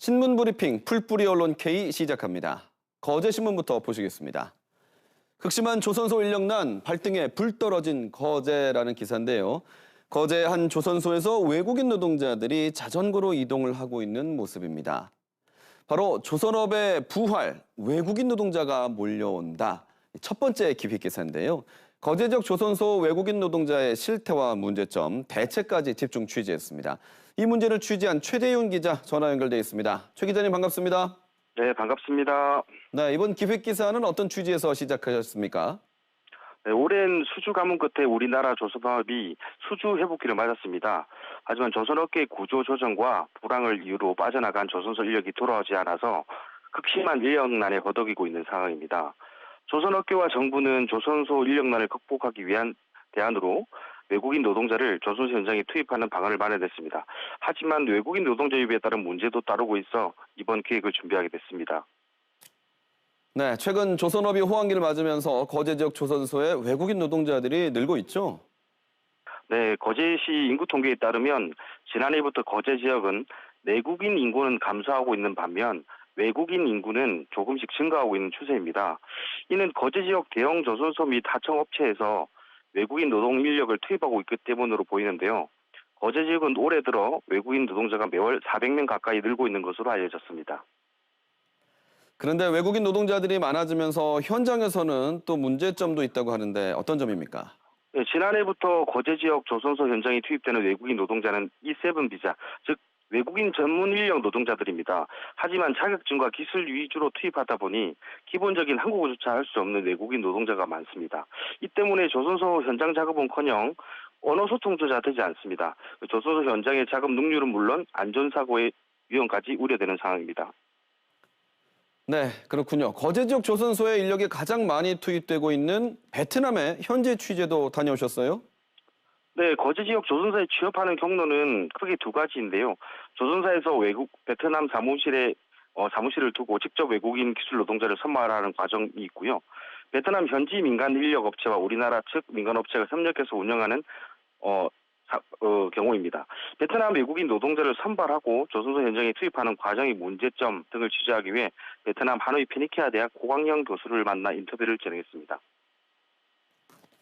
신문 브리핑 풀뿌리 언론 K 시작합니다. 거제신문부터 보시겠습니다. 극심한 조선소 인력난, 발등에 불 떨어진 거제라는 기사인데요. 거제 한 조선소에서 외국인 노동자들이 자전거로 이동을 하고 있는 모습입니다. 바로 조선업의 부활, 외국인 노동자가 몰려온다. 첫 번째 기획 기사인데요. 거제 지역 조선소 외국인 노동자의 실태와 문제점, 대책까지 집중 취재했습니다. 이 문제를 취재한 최대윤 기자 전화 연결돼 있습니다. 최 기자님 반갑습니다. 네, 반갑습니다. 네, 이번 기획 기사는 어떤 취지에서 시작하셨습니까? 네, 오랜 수주 가뭄 끝에 우리나라 조선업이 수주 회복기를 맞았습니다. 하지만 조선업계의 구조 조정과 불황을 이유로 빠져나간 조선소 인력이 돌아오지 않아서 극심한 인력난에 허덕이고 있는 상황입니다. 조선업계와 정부는 조선소 인력난을 극복하기 위한 대안으로 외국인 노동자를 조선소 현장에 투입하는 방안을 마련했습니다. 하지만 외국인 노동자 유입에 따른 문제도 따르고 있어 이번 기획을 준비하게 됐습니다. 네, 최근 조선업이 호황기를 맞으면서 거제 지역 조선소에 외국인 노동자들이 늘고 있죠? 네, 거제시 인구 통계에 따르면 지난해부터 거제 지역은 내국인 인구는 감소하고 있는 반면 외국인 인구는 조금씩 증가하고 있는 추세입니다. 이는 거제 지역 대형 조선소 및 하청업체에서 외국인 노동 인력을 투입하고 있기 때문으로 보이는데요. 거제 지역은 올해 들어 외국인 노동자가 매월 400명 가까이 늘고 있는 것으로 알려졌습니다. 그런데 외국인 노동자들이 많아지면서 현장에서는 또 문제점도 있다고 하는데 어떤 점입니까? 네, 지난해부터 거제 지역 조선소 현장에 투입되는 외국인 노동자는 E7 비자, 즉 외국인 전문 인력 노동자들입니다. 하지만 자격증과 기술 위주로 투입하다 보니 기본적인 한국어조차 할 수 없는 외국인 노동자가 많습니다. 이 때문에 조선소 현장 작업은커녕 언어 소통조차 되지 않습니다. 조선소 현장의 작업 능률은 물론 안전사고의 위험까지 우려되는 상황입니다. 네, 그렇군요. 거제 지역 조선소에 인력이 가장 많이 투입되고 있는 베트남의 현지 취재도 다녀오셨어요? 네, 거제 지역 조선사에 취업하는 경로는 크게 두 가지인데요. 조선사에서 베트남 사무실을 두고 직접 외국인 기술 노동자를 선발하는 과정이 있고요. 베트남 현지 민간 인력 업체와 우리나라 측 민간 업체가 협력해서 운영하는 경우입니다. 베트남 외국인 노동자를 선발하고 조선소 현장에 투입하는 과정의 문제점 등을 취재하기 위해 베트남 하노이 피니케아 대학 고광영 교수를 만나 인터뷰를 진행했습니다.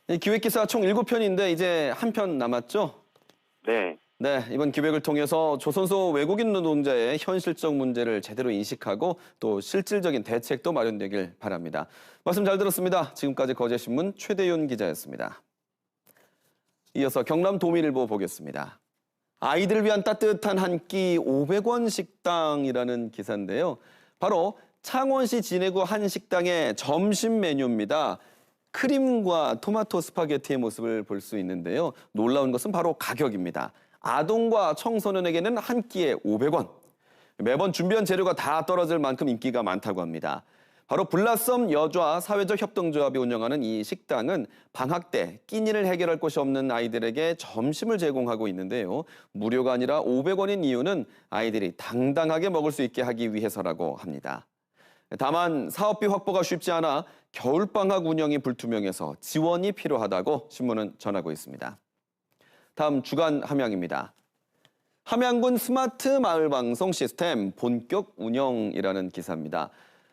이 기획기사 총 7편인데 이제 한 편 남았죠? 네. 네, 이번 기획을 통해서 조선소 외국인 노동자의 현실적 문제를 제대로 인식하고 또 실질적인 대책도 마련되길 바랍니다. 말씀 잘 들었습니다. 지금까지 거제신문 최대윤 기자였습니다. 이어서 경남 도민일보 보겠습니다. 아이들을 위한 따뜻한 한 끼 500원 식당이라는 기사인데요. 바로 창원시 진해구 한 식당의 점심 메뉴입니다. 크림과 토마토 스파게티의 모습을 볼 수 있는데요. 놀라운 것은 바로 가격입니다. 아동과 청소년에게는 한 끼에 500원. 매번 준비한 재료가 다 떨어질 만큼 인기가 많다고 합니다. 바로 블라썸 여좌 사회적 협동조합이 운영하는 이 식당은 방학 때 끼니를 해결할 곳이 없는 아이들에게 점심을 제공하고 있는데요. 무료가 아니라 500원인 이유는 아이들이 당당하게 먹을 수 있게 하기 위해서라고 합니다. 다만 사업비 확보가 쉽지 않아 겨울방학 운영이 불투명해서 지원이 필요하다고 신문은 전하고 있습니다. 다음 주간 함양입니다. 함양군 스마트 마을 방송 시스템 본격 운영이라는 기사입니다.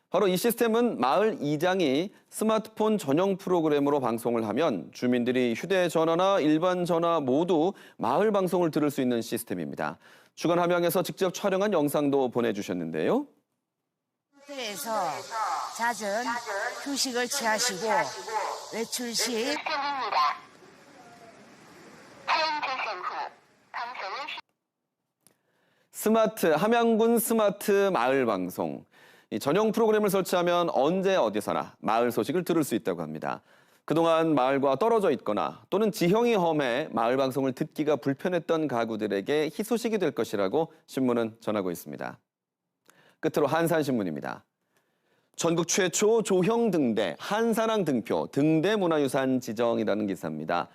바로 이 시스템은 마을 이장이 스마트폰 전용 프로그램으로 방송을 하면 주민들이 휴대전화나 일반 전화 모두 마을 방송을 들을 수 있는 시스템입니다. 주간 함양에서 직접 촬영한 영상도 보내주셨는데요. 에서 잦은 휴식을 취하시고 외출 시 함양군 스마트 마을 방송. 이 전용 프로그램을 설치하면 언제 어디서나 마을 소식을 들을 수 있다고 합니다. 그동안 마을과 떨어져 있거나 또는 지형이 험해 마을 방송을 듣기가 불편했던 가구들에게 희소식이 될 것이라고 신문은 전하고 있습니다. 끝으로 한산신문입니다. 전국 최초 조형 등대, 한산항 등표, 등대 문화유산 지정이라는 기사입니다.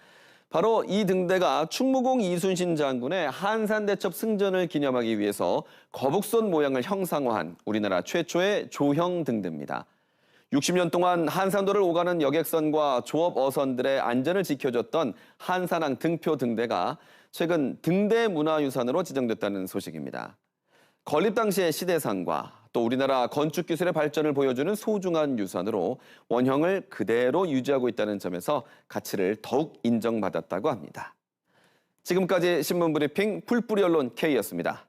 바로 이 등대가 충무공 이순신 장군의 한산대첩 승전을 기념하기 위해서 거북선 모양을 형상화한 우리나라 최초의 조형 등대입니다. 60년 동안 한산도를 오가는 여객선과 조업 어선들의 안전을 지켜줬던 한산항 등표 등대가 최근 등대 문화유산으로 지정됐다는 소식입니다. 건립 당시의 시대상과 또 우리나라 건축 기술의 발전을 보여주는 소중한 유산으로 원형을 그대로 유지하고 있다는 점에서 가치를 더욱 인정받았다고 합니다. 지금까지 신문 브리핑 풀뿌리 언론 K였습니다.